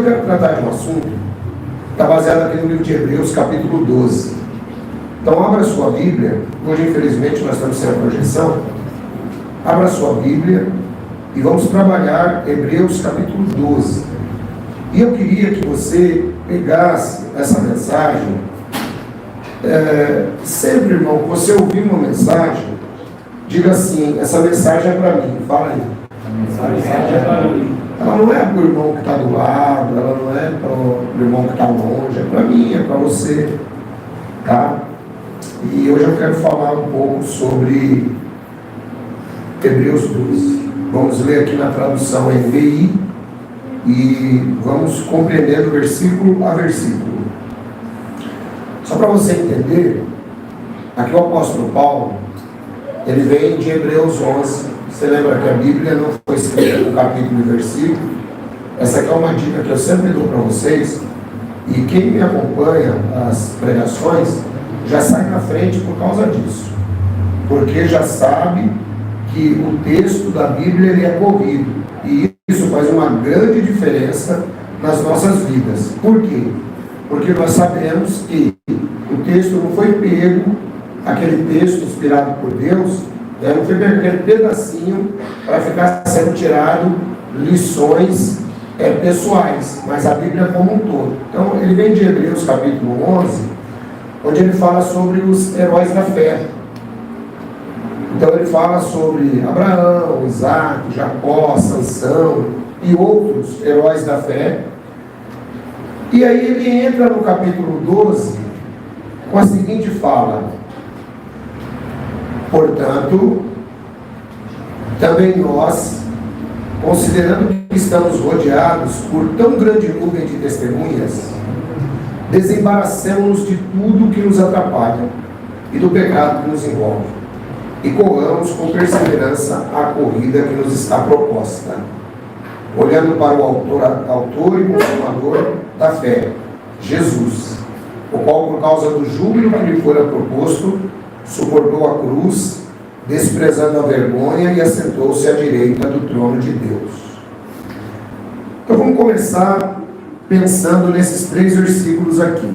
quero tratar de um assunto que está baseado aqui no livro de Hebreus, capítulo 12. Então, abra sua Bíblia. Hoje, infelizmente, nós estamos sem a projeção. Abra sua Bíblia e vamos trabalhar Hebreus, capítulo 12. E eu queria que você pegasse essa mensagem. Sempre, irmão, que você ouvir uma mensagem, diga assim: essa mensagem é para mim. Fala aí. A mensagem é para mim. Ela não é para o irmão que está do lado, ela não é para o irmão que está longe, é para mim, é para você, tá? E hoje eu quero falar um pouco sobre Hebreus 12. Vamos ler aqui na tradução NVI e vamos compreendendo versículo a versículo. Só para você entender, aqui o apóstolo Paulo, ele vem de Hebreus 11. Você lembra que a Bíblia não foi escrita no capítulo e versículo? Essa aqui é uma dica que eu sempre dou para vocês. E quem me acompanha as pregações já sai na frente por causa disso. Porque já sabe que o texto da Bíblia ele é corrido. E isso faz uma grande diferença nas nossas vidas. Por quê? Porque nós sabemos que o texto não foi pego, aquele texto inspirado por Deus, não foi aquele pedacinho para ficar sendo tirado lições pessoais, mas a Bíblia como um todo. Então, ele vem de Hebreus capítulo 11, onde ele fala sobre os heróis da fé. Então, ele fala sobre Abraão, Isaac, Jacó, Sansão e outros heróis da fé. E aí ele entra no capítulo 12 com a seguinte fala: portanto, também nós, considerando que estamos rodeados por tão grande nuvem de testemunhas, desembaraçemos-nos de tudo que nos atrapalha e do pecado que nos envolve, e corramos com perseverança a corrida que nos está proposta, olhando para o autor e consumador da fé, Jesus, o qual, por causa do júbilo que lhe fora proposto, suportou a cruz, desprezando a vergonha, e assentou-se à direita do trono de Deus. Então vamos começar pensando nesses 3 versículos aqui.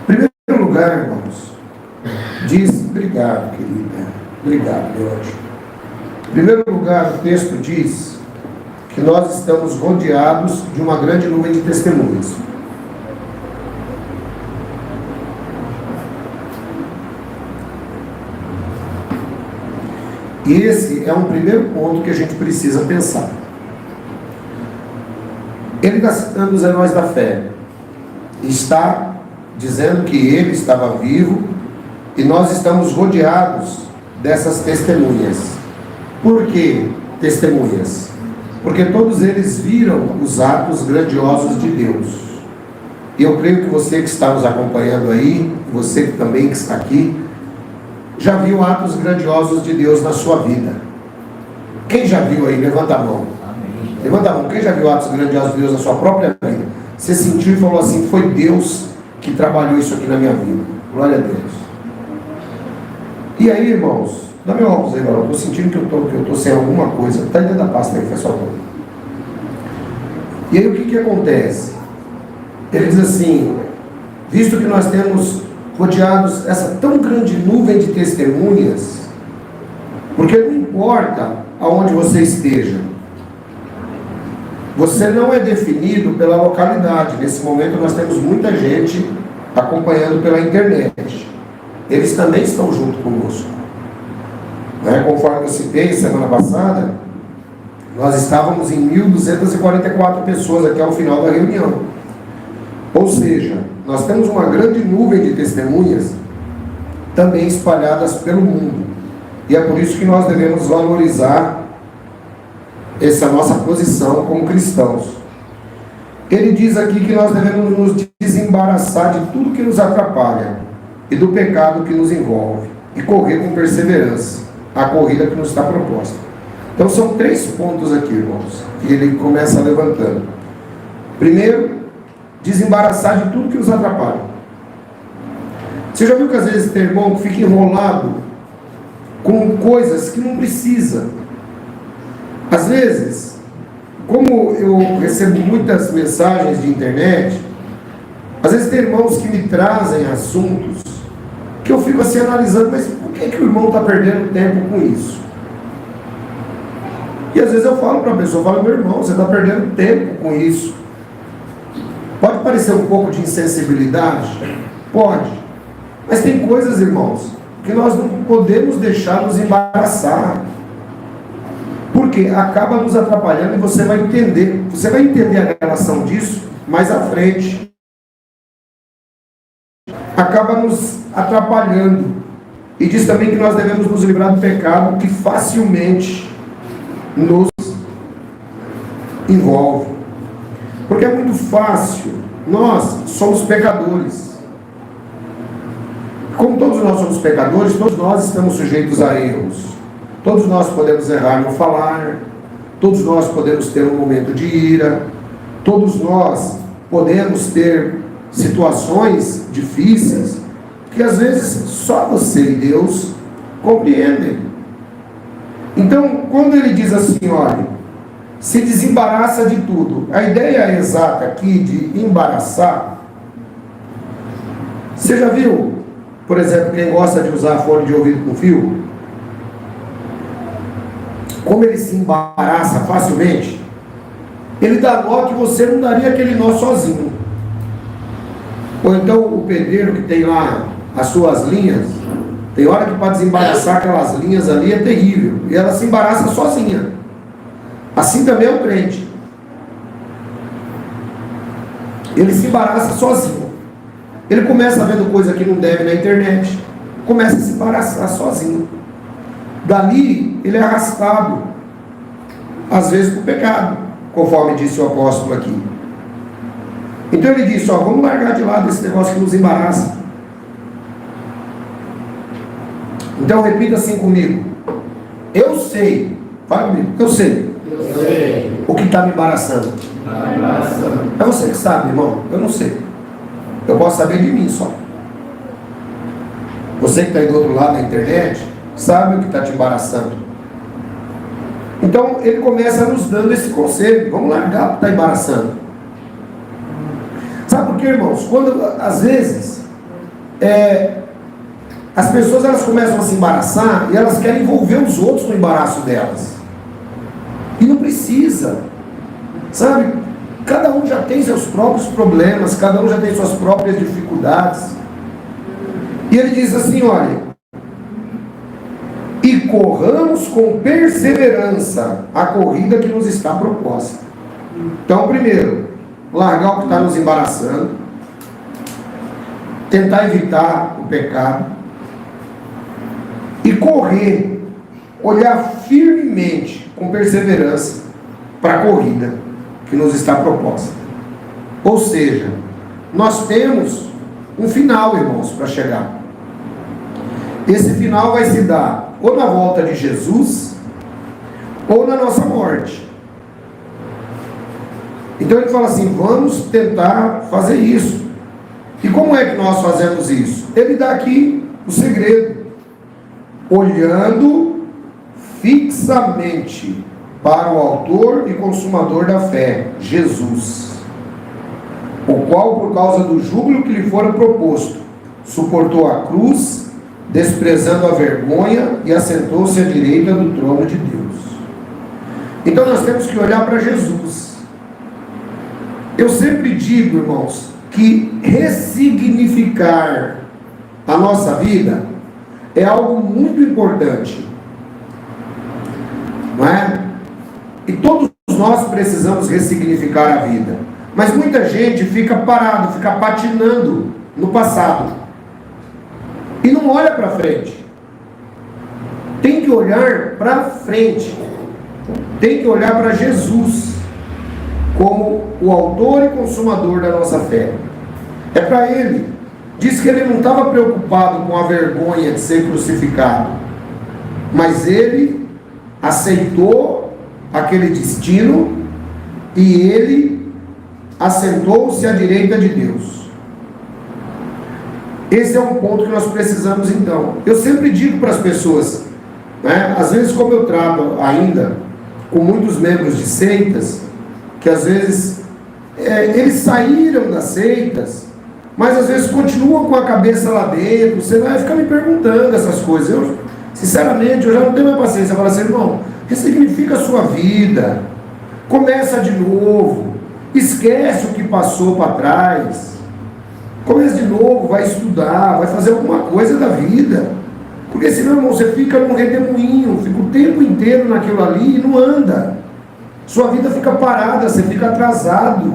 Em primeiro lugar, irmãos, diz, obrigado, querida, obrigado, meu anjo. Em primeiro lugar, o texto diz que nós estamos rodeados de uma grande nuvem de testemunhas. E esse é um primeiro ponto que a gente precisa pensar. Ele está citando os heróis da fé. Está dizendo que ele estava vivo e nós estamos rodeados dessas testemunhas. Por que testemunhas? Porque todos eles viram os atos grandiosos de Deus. E eu creio que você que está nos acompanhando aí, você que também que está aqui, já viu atos grandiosos de Deus na sua vida. Quem já viu aí? Levanta a mão. Amém. Levanta a mão. Quem já viu atos grandiosos de Deus na sua própria vida? Você sentiu e falou assim: foi Deus que trabalhou isso aqui na minha vida. Glória a Deus. E aí, irmãos, dá meu óculos aí, Barão. Estou sentindo que eu estou sem alguma coisa. Está dentro da pasta aí, pessoal. E aí o que acontece? Ele diz assim: visto que nós temos rodeados essa tão grande nuvem de testemunhas, porque não importa aonde você esteja, você não é definido pela localidade. Nesse momento nós temos muita gente acompanhando pela internet, eles também estão junto conosco, conforme eu citei semana passada, nós estávamos em 1.244 pessoas aqui ao final da reunião. Ou seja, nós temos uma grande nuvem de testemunhas também espalhadas pelo mundo. E é por isso que nós devemos valorizar essa nossa posição como cristãos. Ele diz aqui que nós devemos nos desembaraçar de tudo que nos atrapalha e do pecado que nos envolve e correr com perseverança a corrida que nos está proposta. Então são 3 pontos aqui, irmãos, que ele começa levantando. Primeiro, desembaraçar de tudo que nos atrapalha. Você já viu que às vezes tem irmão que fica enrolado com coisas que não precisa? Às vezes, como eu recebo muitas mensagens de internet, às vezes tem irmãos que me trazem assuntos que eu fico assim analisando, mas por que o irmão está perdendo tempo com isso? E às vezes eu falo para a pessoa, meu irmão, você está perdendo tempo com isso. Pode parecer um pouco de insensibilidade? Pode. Mas tem coisas, irmãos, que nós não podemos deixar nos embaraçar. Porque acaba nos atrapalhando e você vai entender. Você vai entender a relação disso mais à frente. Acaba nos atrapalhando. E diz também que nós devemos nos livrar do pecado que facilmente nos envolve. Porque é muito fácil. Nós somos pecadores. Como todos nós somos pecadores, todos nós estamos sujeitos a erros. Todos nós podemos errar no falar. Todos nós podemos ter um momento de ira. Todos nós podemos ter situações difíceis que às vezes só você e Deus compreendem. Então, quando ele diz assim, olha, se desembaraça de tudo. A ideia exata aqui de embaraçar, você já viu, por exemplo, quem gosta de usar fone de ouvido com fio? Como ele se embaraça facilmente, ele dá nó que você não daria aquele nó sozinho. Ou então o pedreiro que tem lá as suas linhas, tem hora que para desembaraçar aquelas linhas ali é terrível, e ela se embaraça sozinha. Assim também é o crente. Ele se embaraça sozinho. Ele começa vendo coisa que não deve na internet, começa a se embaraçar sozinho. Dali ele é arrastado, às vezes, para o pecado, conforme disse o apóstolo aqui. Então ele disse, vamos largar de lado esse negócio que nos embaraça. Então repita assim comigo. Eu sei, fala comigo, eu sei o que está me embaraçando. É você que sabe, irmão, eu não sei. Eu posso saber de mim só. Você que está aí do outro lado da internet, sabe o que está te embaraçando. Então ele começa nos dando esse conselho. Vamos largar o que está embaraçando. Sabe por quê, irmãos? Quando às vezes as pessoas elas começam a se embaraçar e elas querem envolver os outros no embaraço delas. E não precisa. Sabe? Cada um já tem seus próprios problemas, cada um já tem suas próprias dificuldades. E ele diz assim, olha, e corramos com perseverança a corrida que nos está proposta. Então, primeiro, largar o que está nos embaraçando, tentar evitar o pecado, e correr, olhar firmemente, com perseverança, para a corrida que nos está proposta. Ou seja, nós temos um final, irmãos, para chegar. Esse final vai se dar ou na volta de Jesus, ou na nossa morte. Então ele fala assim, vamos tentar fazer isso. E como é que nós fazemos isso? Ele dá aqui o segredo. Olhando fixamente para o autor e consumador da fé, Jesus, o qual, por causa do júbilo que lhe fora proposto, suportou a cruz, desprezando a vergonha, e assentou-se à direita do trono de Deus. Então nós temos que olhar para Jesus. Eu sempre digo, irmãos, que ressignificar a nossa vida é algo muito importante, não é? E todos nós precisamos ressignificar a vida, mas muita gente fica parado, fica patinando no passado e não olha para frente. Tem que olhar para frente, tem que olhar para Jesus como o autor e consumador da nossa fé. É para Ele. Diz que Ele não estava preocupado com a vergonha de ser crucificado, mas Ele aceitou aquele destino e Ele assentou-se à direita de Deus. Esse é um ponto que nós precisamos então. Eu sempre digo para as pessoas, né, às vezes como eu trato ainda com muitos membros de seitas, que às vezes eles saíram das seitas, mas às vezes continuam com a cabeça lá dentro. Você vai ficar me perguntando essas coisas. Eu, sinceramente, eu já não tenho mais paciência. Eu falo assim, irmão, ressignifica a sua vida, começa de novo, esquece o que passou para trás, começa de novo, vai estudar, vai fazer alguma coisa da vida, porque senão, irmão, você fica num redemoinho, fica o tempo inteiro naquilo ali e não anda, sua vida fica parada, você fica atrasado,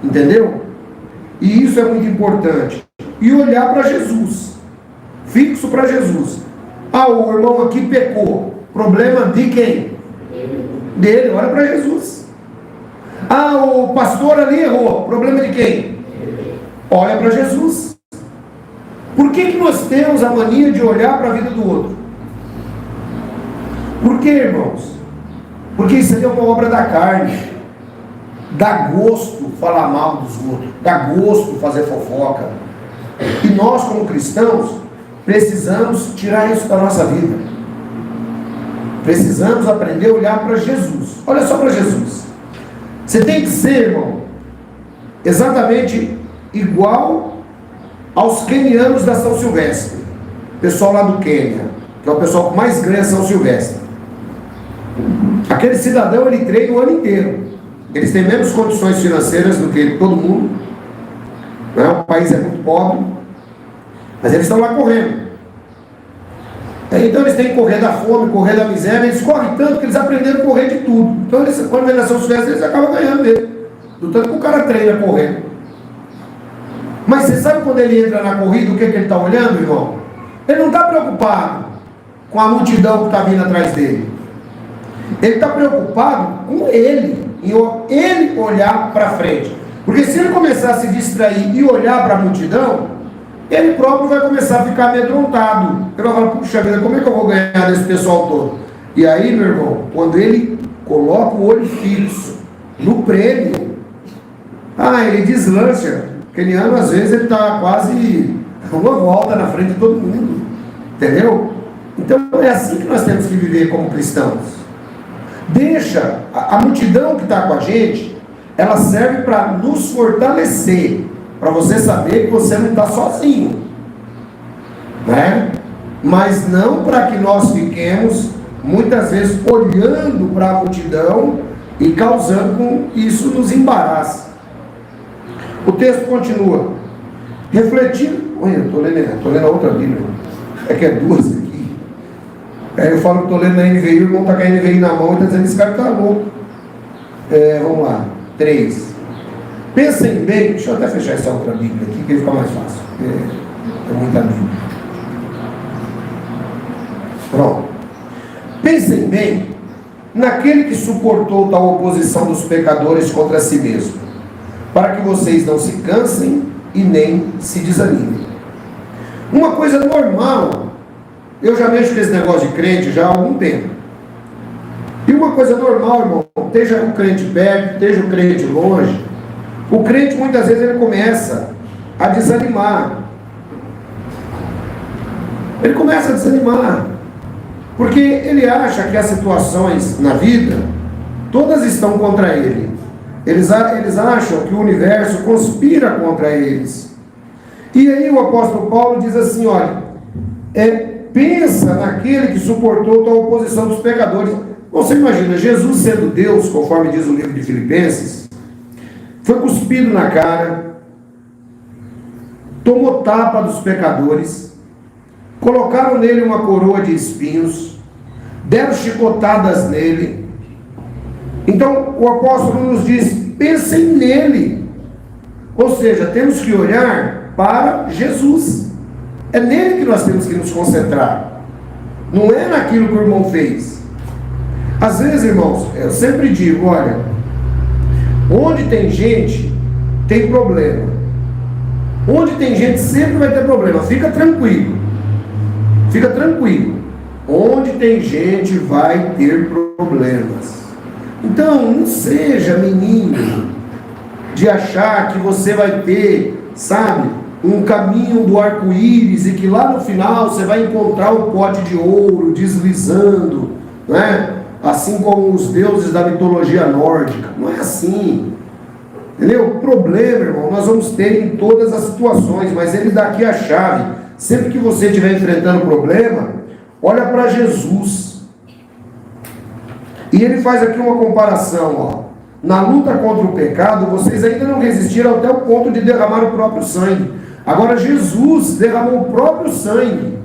entendeu? E isso é muito importante. E olhar para Jesus, fixo para Jesus. Ah, o irmão aqui pecou, problema de quem? Dele, olha para Jesus. Ah, o pastor ali errou, problema de quem? Olha para Jesus. Por que nós temos a mania de olhar para a vida do outro? Por que, irmãos? Porque isso aí é uma obra da carne. Dá gosto falar mal dos outros, dá gosto fazer fofoca. E nós, como cristãos, precisamos tirar isso da nossa vida. Precisamos aprender a olhar para Jesus. Olha só para Jesus. Você tem que ser, irmão, exatamente igual aos quenianos da São Silvestre. Pessoal lá do Quênia, que é o pessoal que mais ganha São Silvestre. Aquele cidadão, ele treina o ano inteiro. Eles têm menos condições financeiras do que todo mundo, né? O país é muito pobre, mas eles estão lá correndo. Então eles têm que correr da fome, correr da miséria. Eles correm tanto que eles aprenderam a correr de tudo. Então eles, quando vem na São Silvestre, eles acabam ganhando mesmo, do tanto que o cara treina correndo. Mas você sabe quando ele entra na corrida, o que ele está olhando, irmão? Ele não está preocupado com a multidão que está vindo atrás dele. Ele está preocupado com ele, em ele olhar para frente. Porque se ele começar a se distrair e olhar para a multidão, ele próprio vai começar a ficar amedrontado. Ele vai falar, puxa vida, como é que eu vou ganhar desse pessoal todo? E aí, meu irmão, quando ele coloca o olho fixo no prêmio, ele deslancha. O queniano, às vezes, ele está quase uma volta na frente de todo mundo. Entendeu? Então, é assim que nós temos que viver como cristãos. Deixa a multidão que está com a gente, ela serve para nos fortalecer, para você saber que você não está sozinho, né? Mas não para que nós fiquemos muitas vezes olhando para a multidão e causando com isso nos embaraça. O texto continua refletindo. Olha, eu estou lendo a outra Bíblia, é que é duas aqui. Aí eu falo que estou lendo na NVI, o irmão está com a NVI na mão e está dizendo, esse cara está louco. Vamos lá, 3. Pensem bem, deixa eu até fechar essa outra Bíblia aqui, que fica mais fácil. É muita Bíblia. Pronto. Pensem bem naquele que suportou tal oposição dos pecadores contra si mesmo, para que vocês não se cansem e nem se desanimem. Uma coisa normal, eu já mexo com esse negócio de crente já há algum tempo. E uma coisa normal, irmão, esteja o crente perto, esteja o crente longe, o crente muitas vezes ele começa a desanimar. Ele começa a desanimar, porque ele acha que as situações na vida, todas estão contra ele. Eles acham que o universo conspira contra eles. E aí o apóstolo Paulo diz assim, olha, pensa naquele que suportou tal oposição dos pecadores. Você imagina, Jesus sendo Deus, conforme diz o livro de Filipenses, foi cuspido na cara, tomou tapa dos pecadores, colocaram nele uma coroa de espinhos, deram chicotadas nele. Então o apóstolo nos diz, pensem nele. Ou seja, temos que olhar para Jesus. É nele que nós temos que nos concentrar. Não é naquilo que o irmão fez. Às vezes, irmãos, eu sempre digo, olha, onde tem gente, tem problema. Onde tem gente, sempre vai ter problema. Fica tranquilo. Fica tranquilo. Onde tem gente, vai ter problemas. Então, não seja menino de achar que você vai ter, sabe, um caminho do arco-íris e que lá no final você vai encontrar o pote de ouro deslizando, né? assim como os deuses da mitologia nórdica. Não é assim. Entendeu? O problema, irmão, nós vamos ter em todas as situações, mas ele dá aqui a chave. Sempre que você estiver enfrentando problema, olha para Jesus. E ele faz aqui uma comparação, ó. Na luta contra o pecado, vocês ainda não resistiram até o ponto de derramar o próprio sangue. Agora Jesus derramou o próprio sangue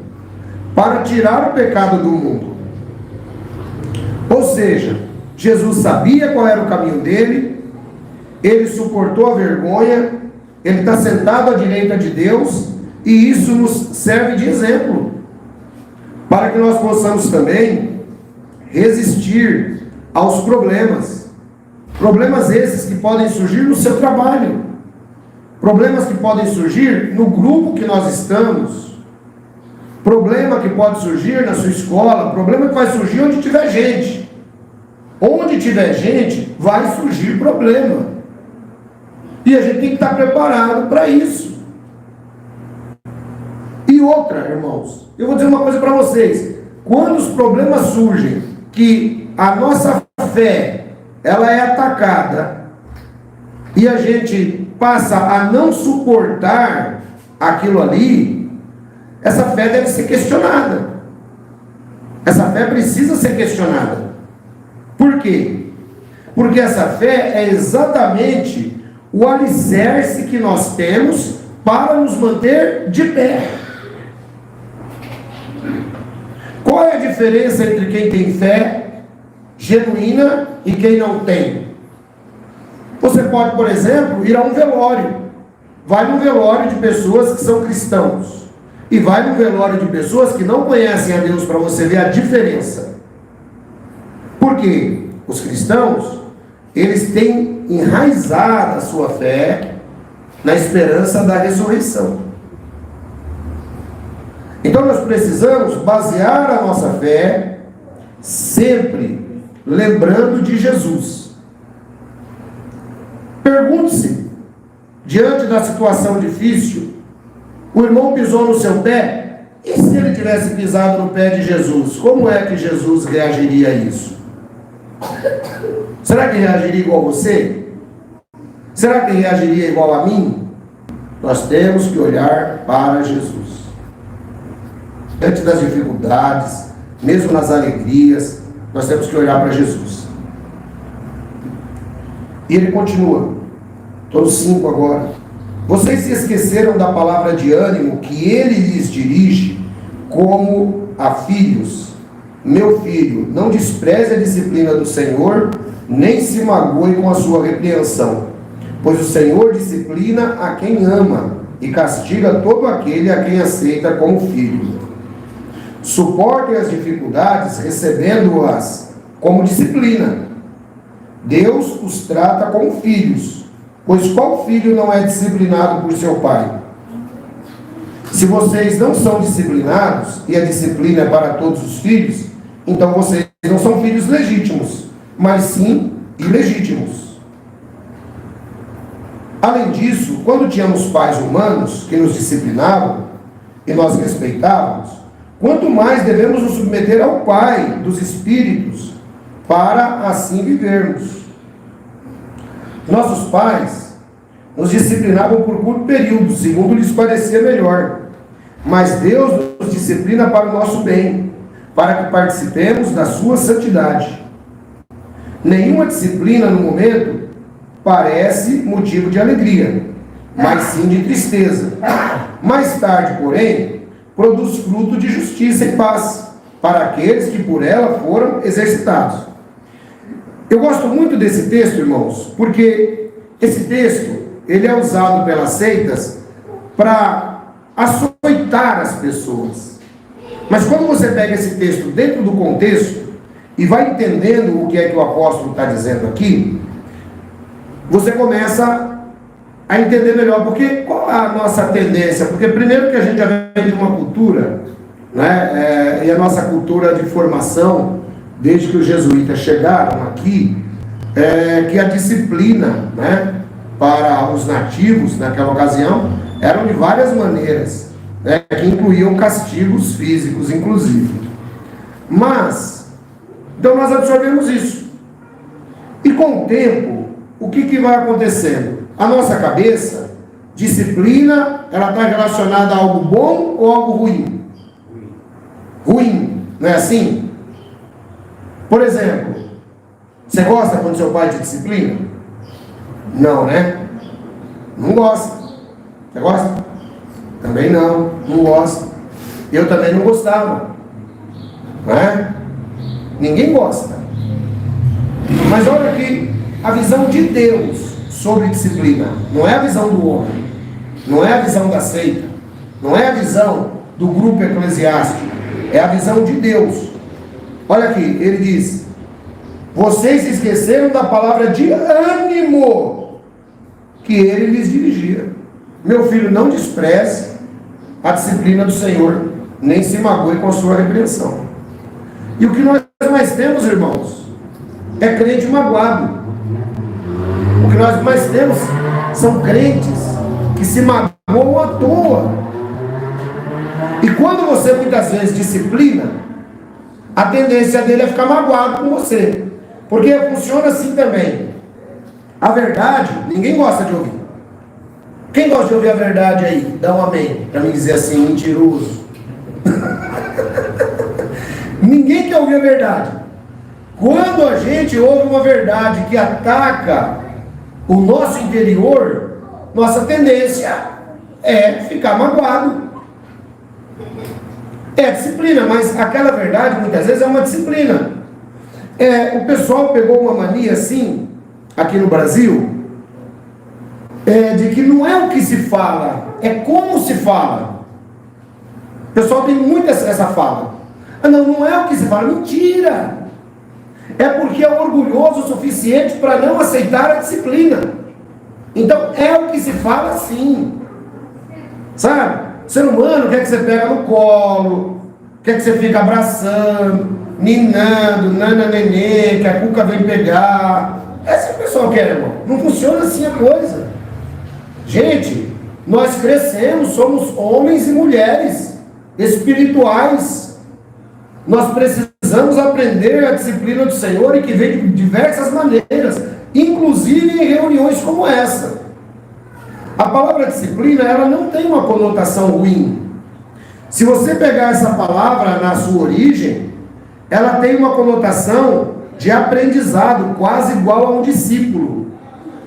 para tirar o pecado do mundo. Ou seja, Jesus sabia qual era o caminho dele, ele suportou a vergonha, ele está sentado à direita de Deus, e isso nos serve de exemplo, para que nós possamos também resistir aos problemas. Problemas esses que podem surgir no seu trabalho, problemas que podem surgir no grupo que nós estamos, problema que pode surgir na sua escola, problema que vai surgir onde tiver gente. Onde tiver gente, vai surgir problema. E a gente tem que estar preparado para isso. E outra, irmãos, eu vou dizer uma coisa para vocês. Quando os problemas surgem, que a nossa fé ela é atacada e a gente passa a não suportar aquilo ali, essa fé deve ser questionada. Essa fé precisa ser questionada. Por quê? Porque essa fé é exatamente o alicerce que nós temos para nos manter de pé. Qual é a diferença entre quem tem fé genuína e quem não tem? Você pode, por exemplo, ir a um velório. Vai num velório de pessoas que são cristãos e vai num velório de pessoas que não conhecem a Deus, para você ver a diferença. Por quê? Os cristãos, eles têm enraizado a sua fé na esperança da ressurreição. Então nós precisamos basear a nossa fé sempre lembrando de Jesus. Pergunte-se, diante da situação difícil, o irmão pisou no seu pé, e se ele tivesse pisado no pé de Jesus, como é que Jesus reagiria a isso? Será que reagiria igual a você? Será que reagiria igual a mim? Nós temos que olhar para Jesus. Diante das dificuldades, mesmo nas alegrias, nós temos que olhar para Jesus. E ele continua, todos 5 agora. Vocês se esqueceram da palavra de ânimo que ele lhes dirige como a filhos. Meu filho, não despreze a disciplina do Senhor, nem se magoe com a sua repreensão, pois o Senhor disciplina a quem ama e castiga todo aquele a quem aceita como filho. Suportem as dificuldades, recebendo-as como disciplina. Deus os trata como filhos, pois qual filho não é disciplinado por seu pai? Se vocês não são disciplinados, e a disciplina é para todos os filhos, então vocês não são filhos legítimos, mas sim ilegítimos. Além disso, quando tínhamos pais humanos que nos disciplinavam e nós respeitávamos, quanto mais devemos nos submeter ao Pai dos Espíritos, para assim vivermos. Nossos pais nos disciplinavam por curto período, segundo lhes parecia melhor. Mas Deus nos disciplina para o nosso bem, para que participemos da sua santidade. Nenhuma disciplina no momento parece motivo de alegria, mas sim de tristeza. Mais tarde, porém, produz fruto de justiça e paz para aqueles que por ela foram exercitados. Eu gosto muito desse texto, irmãos, porque esse texto ele é usado pelas seitas para açoitar as pessoas. Mas quando você pega esse texto dentro do contexto e vai entendendo o que é que o apóstolo está dizendo aqui, você começa a entender melhor. Porque qual é a nossa tendência? Porque primeiro que a gente já vem de uma cultura, né, e a nossa cultura de formação, desde que os jesuítas chegaram aqui, que a disciplina, né, para os nativos naquela ocasião eram de várias maneiras, que incluíam castigos físicos, inclusive. Mas Então nós absorvemos isso. E com o tempo, o que vai acontecendo? A nossa cabeça, disciplina, ela está relacionada a algo bom ou algo ruim? Ruim, não é assim? Por exemplo, você gosta quando seu pai te disciplina? Não, né? Não gosta. Você gosta? Também não gosta. Eu também não gostava. Não é? Ninguém gosta. Mas olha aqui, a visão de Deus sobre disciplina. Não é a visão do homem. Não é a visão da seita. Não é a visão do grupo eclesiástico. É a visão de Deus. Olha aqui, ele diz: vocês se esqueceram da palavra de ânimo que ele lhes dirigia. Meu filho, não despreze a disciplina do Senhor, nem se magoe com a sua repreensão. E o que nós mais temos, irmãos, é crente magoado. O que nós mais temos são crentes que se magoam à toa. E quando você muitas vezes disciplina, a tendência dele é ficar magoado com você. Porque funciona assim também. A verdade, ninguém gosta de ouvir. Quem gosta de ouvir a verdade aí? Dá um amém, para me dizer assim, mentiroso. Ninguém quer ouvir a verdade. Quando a gente ouve uma verdade que ataca o nosso interior, nossa tendência é ficar magoado. É disciplina, mas aquela verdade muitas vezes é uma disciplina. O pessoal pegou uma mania assim, aqui no Brasil, de que não é o que se fala, é como se fala. O pessoal tem muito essa fala. Não é o que se fala, mentira. É porque é orgulhoso o suficiente para não aceitar a disciplina. Então é o que se fala sim. Sabe? O ser humano quer que você pega no colo, quer que você fique abraçando, ninando, nana nenê, que a cuca vem pegar. Esse é o que o pessoal quer, irmão. Não funciona assim a coisa. Gente, nós crescemos, somos homens e mulheres espirituais. Nós precisamos aprender a disciplina do Senhor, e que vem de diversas maneiras, inclusive em reuniões como essa. A palavra disciplina, ela não tem uma conotação ruim. Se você pegar essa palavra na sua origem, ela tem uma conotação de aprendizado, quase igual a um discípulo.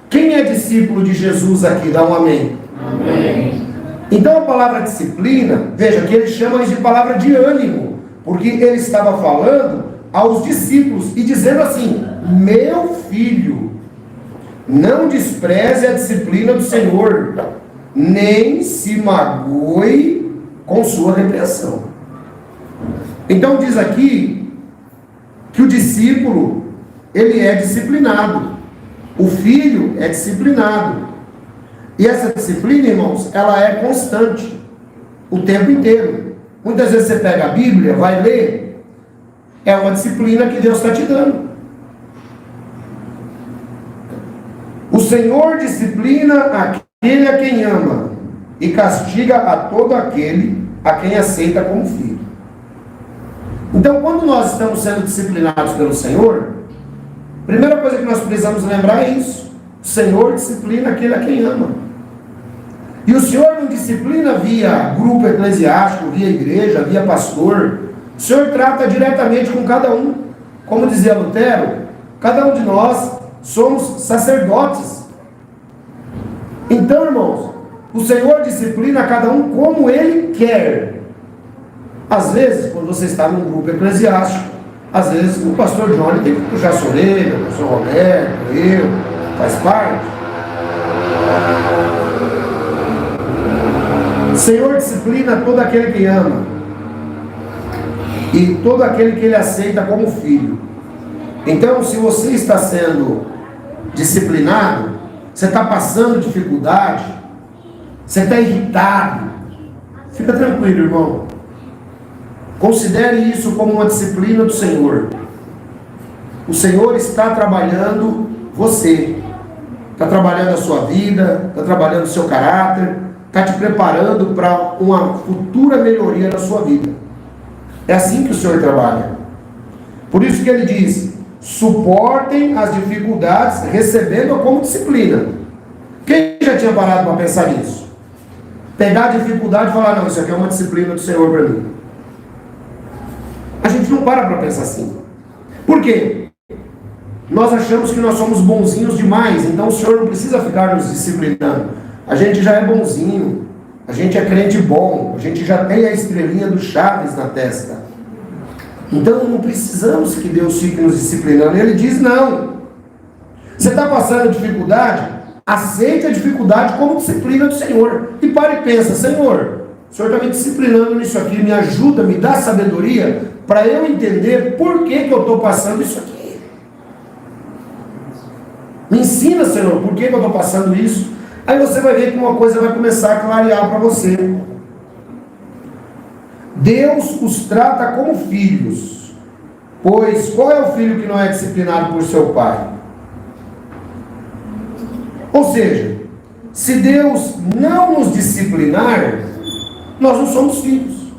Quem é discípulo de Jesus aqui? Dá um amém. Amém. Então a palavra disciplina, veja que ele chama isso de palavra de ânimo, porque ele estava falando aos discípulos e dizendo assim: meu filho, não despreze a disciplina do Senhor, nem se magoe com sua repreensão. Então diz aqui que o discípulo, ele é disciplinado, o filho é disciplinado. E essa disciplina, irmãos, ela é constante, o tempo inteiro. Muitas vezes você pega a Bíblia, vai ler, é uma disciplina que Deus está te dando. O Senhor disciplina aquele a quem ama e castiga a todo aquele a quem aceita como filho. Então, quando nós estamos sendo disciplinados pelo Senhor, a primeira coisa que nós precisamos lembrar é isso: o Senhor disciplina aquele a quem ama. E o Senhor não disciplina via grupo eclesiástico, via igreja, via pastor. O Senhor trata diretamente com cada um. Como dizia Lutero, cada um de nós somos sacerdotes. Então, irmãos, o Senhor disciplina cada um como Ele quer. Às vezes, quando você está num grupo eclesiástico, às vezes o pastor Johnny tem que puxar a sua orelha, o pastor Roberto, eu, faz parte. O Senhor disciplina todo aquele que ama e todo aquele que Ele aceita como filho. Então, se você está sendo disciplinado, você está passando dificuldade, você está irritado, fica tranquilo, irmão. Considere isso como uma disciplina do Senhor. O Senhor está trabalhando você, está trabalhando a sua vida, está trabalhando o seu caráter, está te preparando para uma futura melhoria na sua vida. É assim que o Senhor trabalha. Por isso que ele diz: suportem as dificuldades, recebendo-a como disciplina. Quem já tinha parado para pensar nisso? Pegar a dificuldade e falar: não, isso aqui é uma disciplina do Senhor para mim. A gente não para pensar assim. Por quê? Nós achamos que nós somos bonzinhos demais, então o Senhor não precisa ficar nos disciplinando. A gente já é bonzinho, a gente é crente bom, a gente já tem a estrelinha do Chaves na testa. Então não precisamos que Deus fique nos disciplinando. Ele diz: não. Você está passando dificuldade? Aceite a dificuldade como disciplina do Senhor. E para e pensa: Senhor, o Senhor está me disciplinando nisso aqui, me ajuda, me dá sabedoria para eu entender por que eu estou passando isso aqui. Me ensina, Senhor, por que eu estou passando isso. Aí você vai ver que uma coisa vai começar a clarear para você. Deus os trata como filhos, pois qual é o filho que não é disciplinado por seu pai? Ou seja, se Deus não nos disciplinar, nós não somos filhos.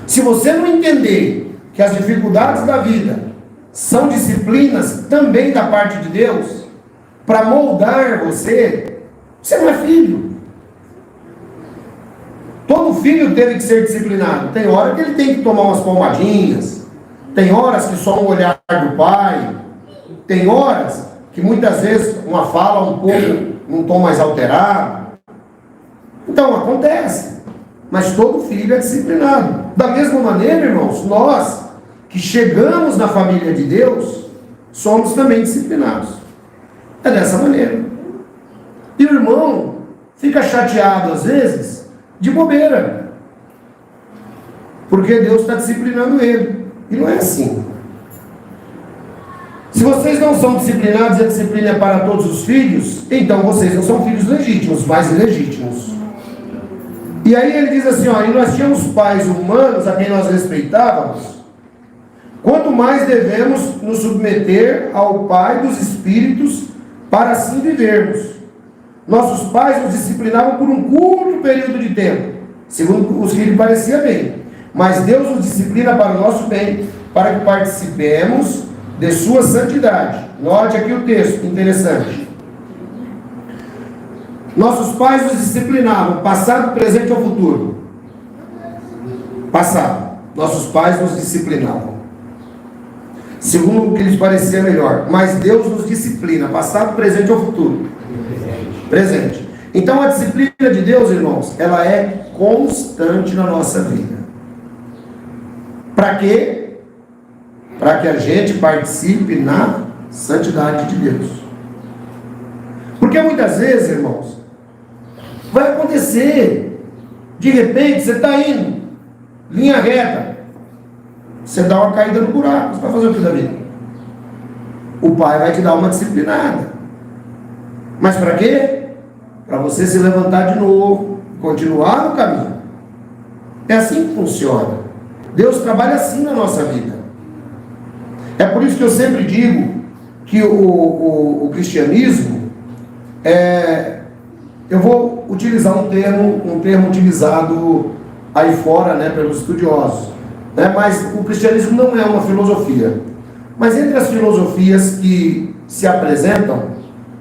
Se você não entender que as dificuldades da vida são disciplinas também da parte de Deus, para moldar você, você não é filho. Todo filho teve que ser disciplinado. Tem hora que ele tem que tomar umas palmadinhas, tem horas que só um olhar do pai, tem horas que muitas vezes uma fala um pouco num tom mais alterado. Então acontece, mas todo filho é disciplinado. Da mesma maneira, irmãos, nós que chegamos na família de Deus, somos também disciplinados. É dessa maneira. E o irmão fica chateado às vezes de bobeira, porque Deus está disciplinando ele. E não é assim. Se vocês não são disciplinados e a disciplina é para todos os filhos, então vocês não são filhos legítimos, mas ilegítimos. E aí ele diz assim: ó, e nós tínhamos pais humanos a quem nós respeitávamos, quanto mais devemos nos submeter ao Pai dos Espíritos para assim vivermos. Nossos pais nos disciplinavam por um curto período de tempo, segundo os que lhe parecia bem. Mas Deus nos disciplina para o nosso bem, para que participemos de sua santidade. Note aqui o texto, interessante. Nossos pais nos disciplinavam, passado, presente ou futuro? Passado. Nossos pais nos disciplinavam, segundo o que lhes parecia melhor. Mas Deus nos disciplina, passado, presente ou futuro? Presente. Então a disciplina de Deus, irmãos, ela é constante na nossa vida. Para quê? Para que a gente participe na santidade de Deus. Porque muitas vezes, irmãos, vai acontecer, de repente você está indo, linha reta, você dá uma caída no buraco. Você vai fazer o que da vida? O pai vai te dar uma disciplinada. Mas para quê? Para você se levantar de novo, continuar no caminho. É assim que funciona. Deus trabalha assim na nossa vida. É por isso que eu sempre digo que o cristianismo eu vou utilizar um termo utilizado aí fora, né, pelos estudiosos, né, mas o cristianismo não é uma filosofia. Mas entre as filosofias que se apresentam,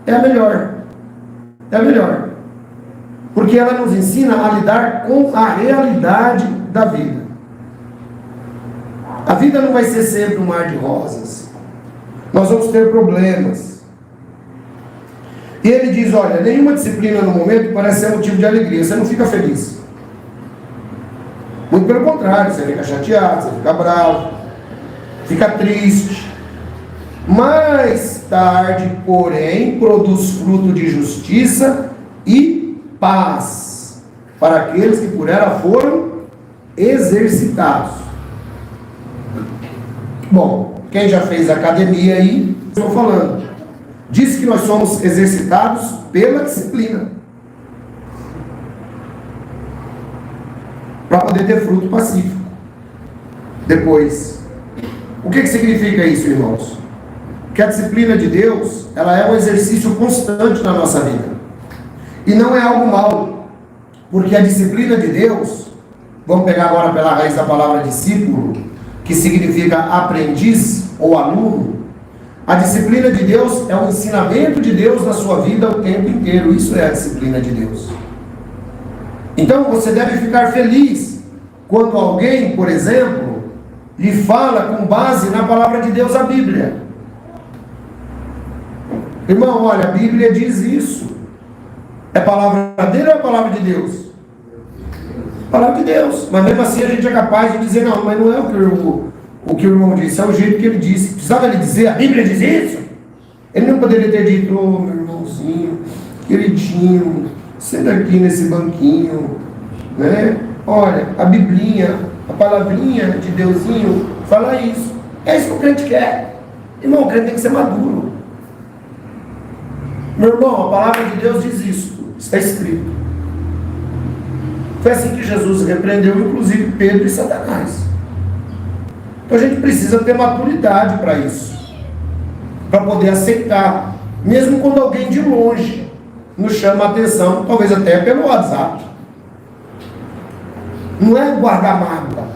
é a melhor. É a melhor. Porque ela nos ensina a lidar com a realidade da vida. A vida não vai ser sempre um mar de rosas. Nós vamos ter problemas. E ele diz: olha, nenhuma disciplina no momento parece ser motivo de alegria. Você não fica feliz. Muito pelo contrário, você fica chateado, você fica bravo, fica triste. Mais tarde, porém, produz fruto de justiça e paz para aqueles que por ela foram exercitados. Bom, quem já fez academia aí, estou falando, diz que nós somos exercitados pela disciplina, para poder ter fruto pacífico. Depois, o que significa isso, irmãos? Que a disciplina de Deus, ela é um exercício constante na nossa vida. E não é algo mal, porque a disciplina de Deus, vamos pegar agora pela raiz da palavra discípulo, que significa aprendiz ou aluno, a disciplina de Deus é o ensinamento de Deus na sua vida o tempo inteiro. Isso é a disciplina de Deus. Então você deve ficar feliz quando alguém, por exemplo, lhe fala com base na palavra de Deus, a Bíblia. Irmão, olha, a Bíblia diz isso. É palavra dele ou é palavra de Deus? Palavra de Deus. Mas mesmo assim a gente é capaz de dizer, não, mas não é o que o irmão disse, é o jeito que ele disse. Precisava ele dizer, a Bíblia diz isso? Ele não poderia ter dito, oh, meu irmãozinho, queridinho, senta aqui nesse banquinho, né? Olha, a Biblinha, a palavrinha de Deusinho fala isso. É isso que o crente quer. Irmão, o crente tem que ser maduro. Meu irmão, a palavra de Deus diz isso. Está escrito. Foi assim que Jesus repreendeu, inclusive, Pedro e Satanás. Então a gente precisa ter maturidade para isso, para poder aceitar, mesmo quando alguém de longe nos chama a atenção, talvez até pelo WhatsApp. Não é guardar mágoa.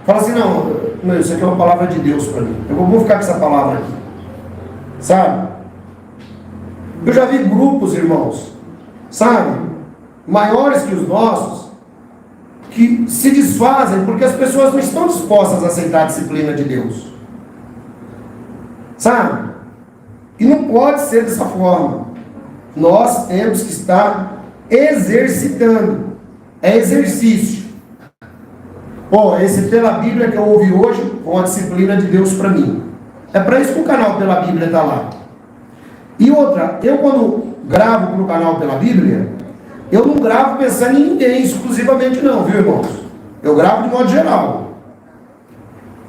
Fala assim, não, isso aqui é uma palavra de Deus para mim. Eu vou ficar com essa palavra aqui. Sabe? Eu já vi grupos, irmãos, sabe, maiores que os nossos, que se desfazem porque as pessoas não estão dispostas a aceitar a disciplina de Deus. Sabe? E não pode ser dessa forma. Nós temos que estar exercitando. É exercício. Esse pela Bíblia que eu ouvi hoje foi uma disciplina de Deus para mim. É para isso que o canal Pela Bíblia está lá. E outra, eu quando gravo para o canal Pela Bíblia, eu não gravo pensando em ninguém exclusivamente não, viu, irmãos? Eu gravo de modo geral.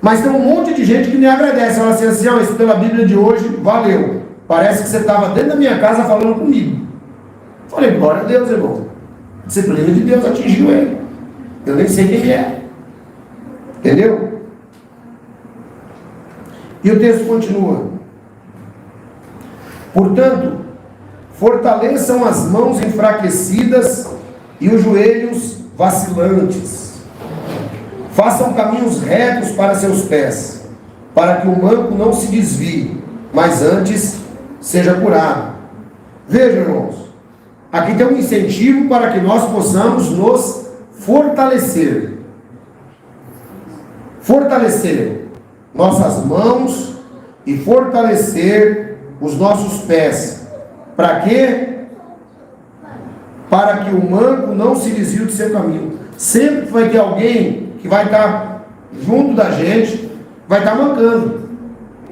Mas tem um monte de gente que me agradece. Fala assim, esse Pela Bíblia de hoje, valeu. Parece que você estava dentro da minha casa falando comigo. Falei, glória a Deus, irmão. A disciplina de Deus atingiu ele. Eu nem sei quem é. Entendeu? E o texto continua. Portanto, fortaleçam as mãos enfraquecidas e os joelhos vacilantes. Façam caminhos retos para seus pés, para que o manco não se desvie, mas antes seja curado. Vejam, irmãos, aqui tem um incentivo para que nós possamos nos fortalecer. Fortalecer nossas mãos e fortalecer os nossos pés. Para quê? Para que o manco não se desvie do seu caminho. Sempre vai ter alguém que vai estar junto da gente, vai estar mancando.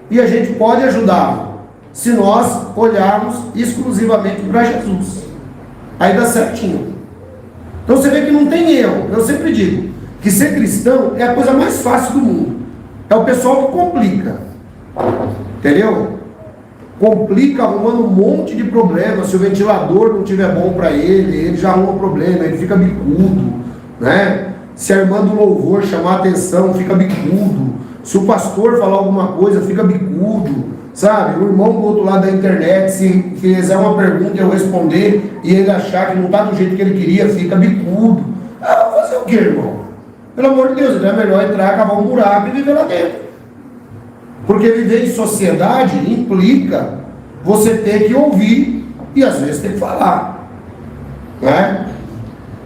E a gente pode ajudá-lo, se nós olharmos exclusivamente para Jesus. Aí dá certinho. Então você vê que não tem erro. Eu sempre digo que ser cristão é a coisa mais fácil do mundo. É o pessoal que complica. Entendeu? Complica arrumando um monte de problemas. Se o ventilador não estiver bom para ele já arruma problema, ele fica bicudo, né? Se a irmã do louvor chamar a atenção, fica bicudo. Se o pastor falar alguma coisa, fica bicudo, sabe? O irmão do outro lado da internet, se fizer uma pergunta e eu responder e ele achar que não está do jeito que ele queria, fica bicudo. Fazer o que, irmão? Pelo amor de Deus, então é melhor entrar, cavar um buraco e viver lá dentro. Porque viver em sociedade implica você ter que ouvir e às vezes ter que falar, né?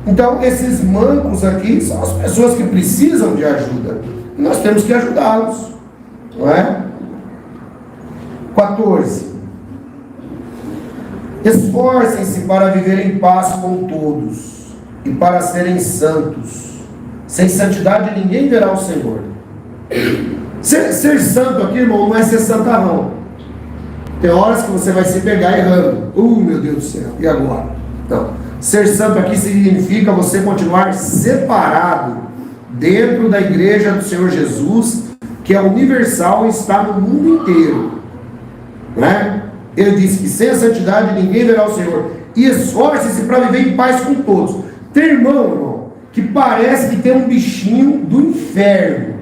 Então esses mancos aqui são as pessoas que precisam de ajuda e nós temos que ajudá-los, não é? 14. Esforcem-se para viver em paz com todos e para serem santos. Sem santidade ninguém verá o Senhor. Ser santo aqui, irmão, não é ser santarrão. Tem horas que você vai se pegar errando. Meu Deus do céu, e agora? Não. Ser santo aqui significa você continuar separado dentro da igreja do Senhor Jesus, que é universal e está no mundo inteiro, né? Ele disse que sem a santidade ninguém verá o Senhor. E esforce-se para viver em paz com todos. Tem irmão, que parece que tem um bichinho do inferno,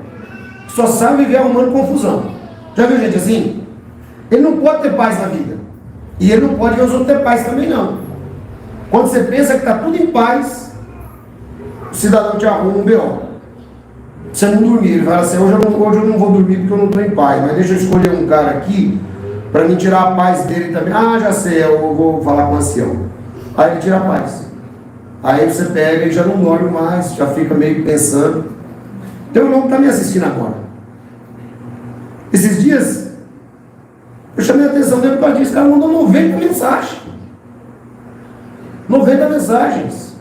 só sabe viver arrumando confusão. Já viu gente assim? Ele não pode ter paz na vida. E ele não pode ver os outros ter paz também não. Quando você pensa que está tudo em paz, o cidadão te arruma um B.O. você não dormir. Ele fala assim, hoje eu não vou dormir porque eu não estou em paz, mas deixa eu escolher um cara aqui para me tirar a paz dele também. Ah, já sei, eu vou falar com o ancião. Aí ele tira a paz. Aí você pega e já não dorme mais, já fica meio pensando. Então o irmão está me assistindo agora. Esses dias, eu chamei a atenção dele para disso, o cara mandou 90 mensagens. 90 mensagens.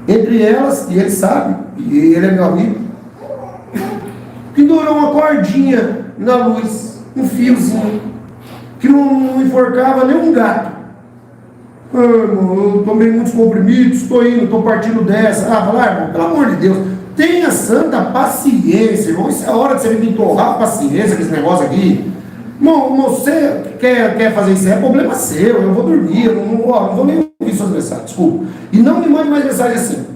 Entre elas, e ele sabe, e ele é meu amigo, pendurou uma cordinha na luz, um fiozinho, que não enforcava nem um gato. Ah, irmão, eu tomei muitos comprimidos, estou indo, estou partindo dessa. Ah, fala, irmão, pelo amor de Deus, tenha santa paciência, irmão. Isso é hora de você me torrar a paciência com esse negócio aqui. Irmão, você quer fazer isso, é problema seu, eu vou dormir, eu não vou nem ouvir suas mensagens, desculpa. E não me mande mais mensagem assim.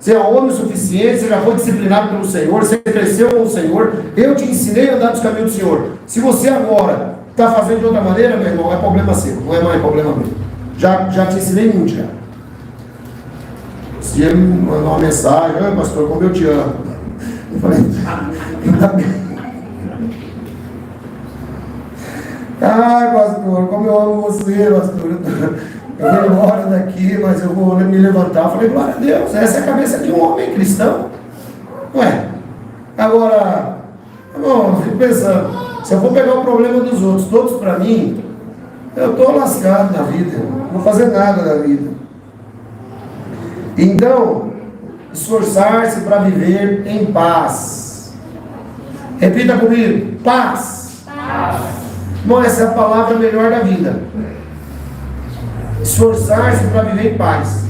Você é homem o suficiente, você já foi disciplinado pelo Senhor, você cresceu com o Senhor, eu te ensinei a andar nos caminhos do Senhor. Se você agora está fazendo de outra maneira, meu irmão, é problema seu, não é mais problema meu. Já te ensinei muito já. Se ele me mandou uma mensagem, oi pastor, como eu te amo. Eu falei, ainda bem. Ai, pastor, como eu amo você, pastor. Eu vou embora daqui, mas eu vou me levantar. Eu falei, glória a Deus, essa é a cabeça de um homem cristão. Ué, agora, eu fico pensando, se eu for pegar o problema dos outros, todos para mim, eu estou lascado na vida, não vou fazer nada da vida. Então, esforçar-se para viver em paz. Repita comigo, paz. Bom, essa é a palavra melhor da vida. Esforçar-se para viver em paz.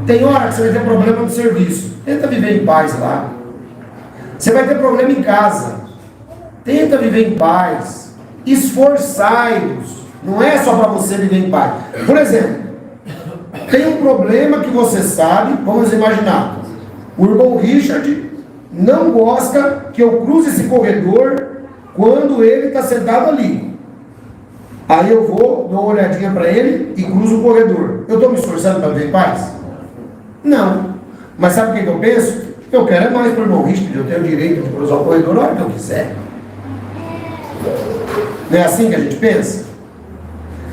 Tem hora que você vai ter problema no serviço, tenta viver em paz lá. Você vai ter problema em casa, tenta viver em paz. Esforçai-vos. Não é só para você viver em paz. Por exemplo, tem um problema que você sabe, vamos imaginar, o irmão Richard não gosta que eu cruze esse corredor quando ele está sentado ali. Aí eu vou, dou uma olhadinha para ele e cruzo o corredor. Eu estou me esforçando para viver em paz? Não. Mas sabe o que eu penso? Eu quero é mais para o irmão Richard, eu tenho o direito de cruzar o corredor a hora que eu quiser. Não é assim que a gente pensa?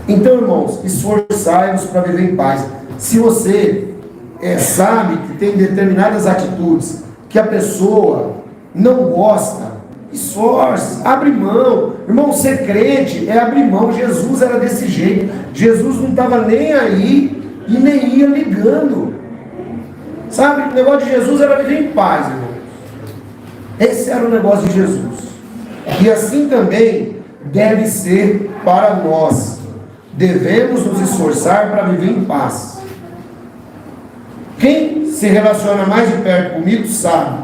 Então, irmãos, esforçai-vos para viver em paz. Se você sabe que tem determinadas atitudes que a pessoa não gosta, esforce, abre mão. Irmão, ser crente é abrir mão. Jesus era desse jeito. Jesus não estava nem aí e nem ia ligando. Sabe, o negócio de Jesus era viver em paz, irmão. Esse era o negócio de Jesus. E assim também deve ser para nós. Devemos nos esforçar para viver em paz. Quem se relaciona mais de perto comigo sabe.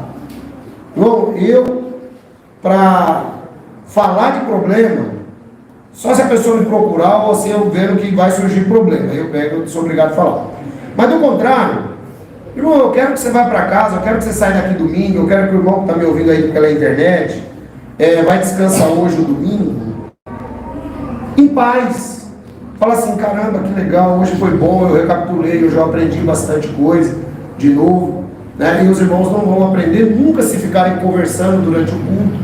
Irmão, eu, para falar de problema, só se a pessoa me procurar ou se eu vendo que vai surgir problema. Aí eu pego, eu sou obrigado a falar. Mas do contrário, irmão, eu quero que você vá para casa, eu quero que você saia daqui domingo, eu quero que o irmão que está me ouvindo aí pela internet, vai descansar hoje no domingo, em paz. Fala assim, caramba, que legal, hoje foi bom, eu recapitulei, eu já aprendi bastante coisa, de novo, né? E os irmãos não vão aprender nunca se ficarem conversando durante o culto.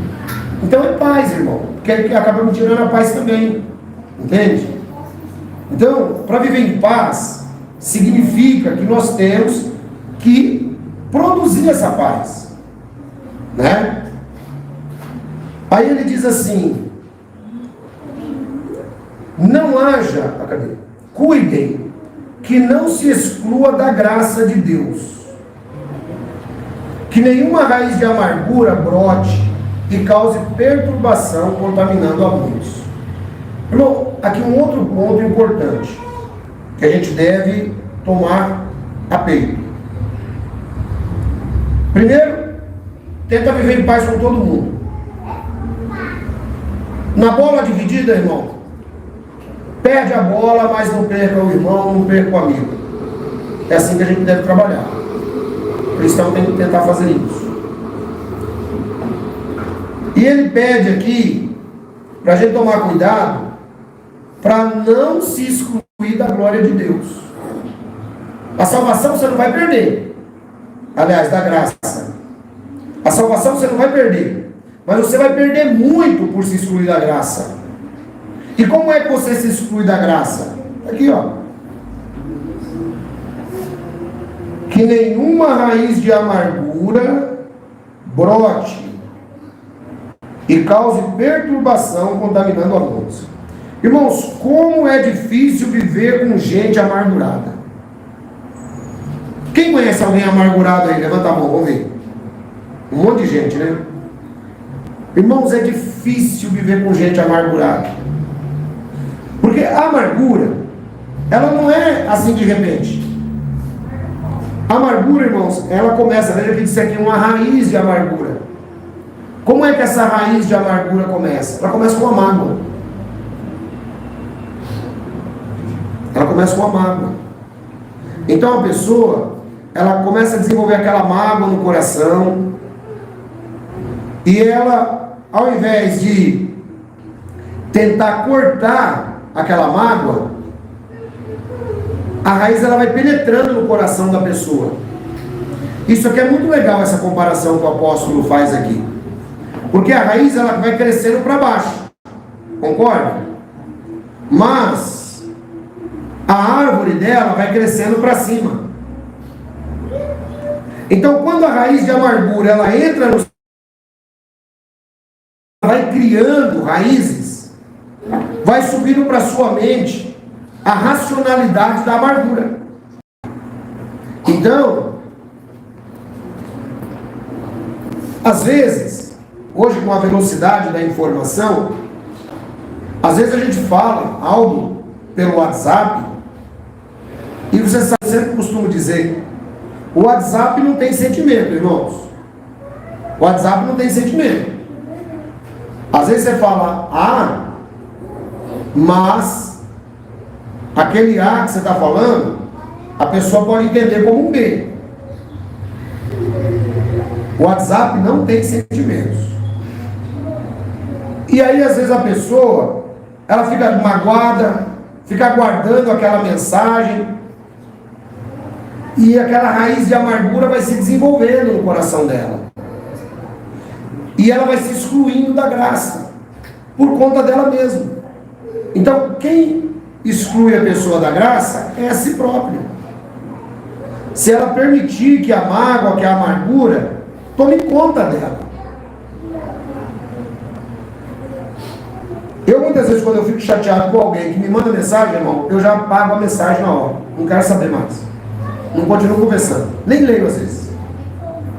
Então é paz, irmão, porque acaba me tirando a paz também, entende? Então, para viver em paz, significa que nós temos que produzir essa paz, né? Aí ele diz assim, não haja, cuidem, que não se exclua da graça de Deus, que nenhuma raiz de amargura brote e cause perturbação, contaminando a muitos. Irmão, aqui um outro ponto importante, que a gente deve tomar a peito. Primeiro, tenta viver em paz com todo mundo. Na bola dividida, irmão, perde a bola, mas não perca o irmão, não perca o amigo. É assim que a gente deve trabalhar. O cristão tem que tentar fazer isso. E ele pede aqui, para a gente tomar cuidado, para não se excluir da glória de Deus. A salvação você não vai perder. Aliás, da graça. A salvação você não vai perder, mas você vai perder muito por se excluir da graça. E como é que você se exclui da graça? Aqui, ó. Que nenhuma raiz de amargura brote e cause perturbação, contaminando a muitos. Irmãos, como é difícil viver com gente amargurada. Quem conhece alguém amargurado aí? Levanta a mão, vamos ver. Um monte de gente, né? Irmãos, é difícil viver com gente amargurada. Porque a amargura, ela não é assim de repente. A amargura, irmãos, ela começa, veja que disse aqui, uma raiz de amargura. Como é que essa raiz de amargura começa? Ela começa com a mágoa. Ela começa com a mágoa. Então a pessoa, ela começa a desenvolver aquela mágoa no coração. E ela, ao invés de tentar cortar aquela mágoa, a raiz ela vai penetrando no coração da pessoa. Isso aqui é muito legal, essa comparação que o apóstolo faz aqui. Porque a raiz ela vai crescendo para baixo. Concorda? Mas a árvore dela vai crescendo para cima. Então quando a raiz de amargura ela entra no, vai criando raízes, vai subindo para sua mente a racionalidade da amargura. Então, às vezes, hoje com a velocidade da informação, às vezes a gente fala algo pelo WhatsApp, e você sabe, eu sempre costumo dizer, o WhatsApp não tem sentimento, irmãos. O WhatsApp não tem sentimento. Às vezes você fala A, mas aquele A que você está falando, a pessoa pode entender como um B. O WhatsApp não tem sentimentos. E aí às vezes a pessoa, ela fica magoada, fica guardando aquela mensagem, e aquela raiz de amargura vai se desenvolvendo no coração dela. E ela vai se excluindo da graça, por conta dela mesma. Então, quem exclui a pessoa da graça é a si própria. Se ela permitir que a mágoa, que a amargura, tome conta dela. Eu muitas vezes, quando eu fico chateado com alguém que me manda mensagem, irmão, eu já apago a mensagem na hora. Não quero saber mais. Não continuo conversando. Nem leio às vezes.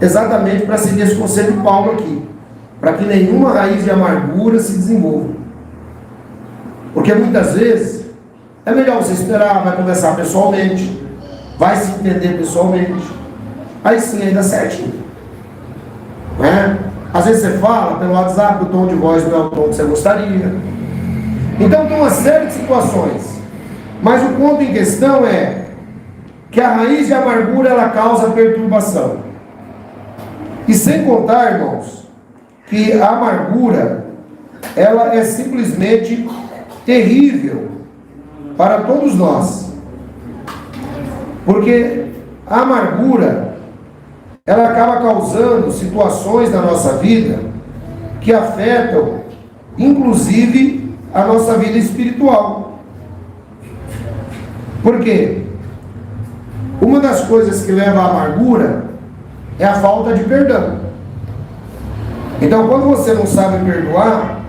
Exatamente para seguir esse conselho de Paulo aqui. Para que nenhuma raiz de amargura se desenvolva. Porque muitas vezes é melhor você esperar, vai conversar pessoalmente, vai se entender pessoalmente. Aí sim, aí dá certinho. Não é? Às vezes você fala pelo WhatsApp, o tom de voz não é o tom que você gostaria. Então tem uma série de situações. Mas o ponto em questão é que a raiz de amargura ela causa perturbação. E sem contar, irmãos, que a amargura ela é simplesmente terrível para todos nós. Porque a amargura ela acaba causando situações na nossa vida que afetam, inclusive, a nossa vida espiritual. Por quê? Uma das coisas que leva à amargura é a falta de perdão. Então, quando você não sabe perdoar,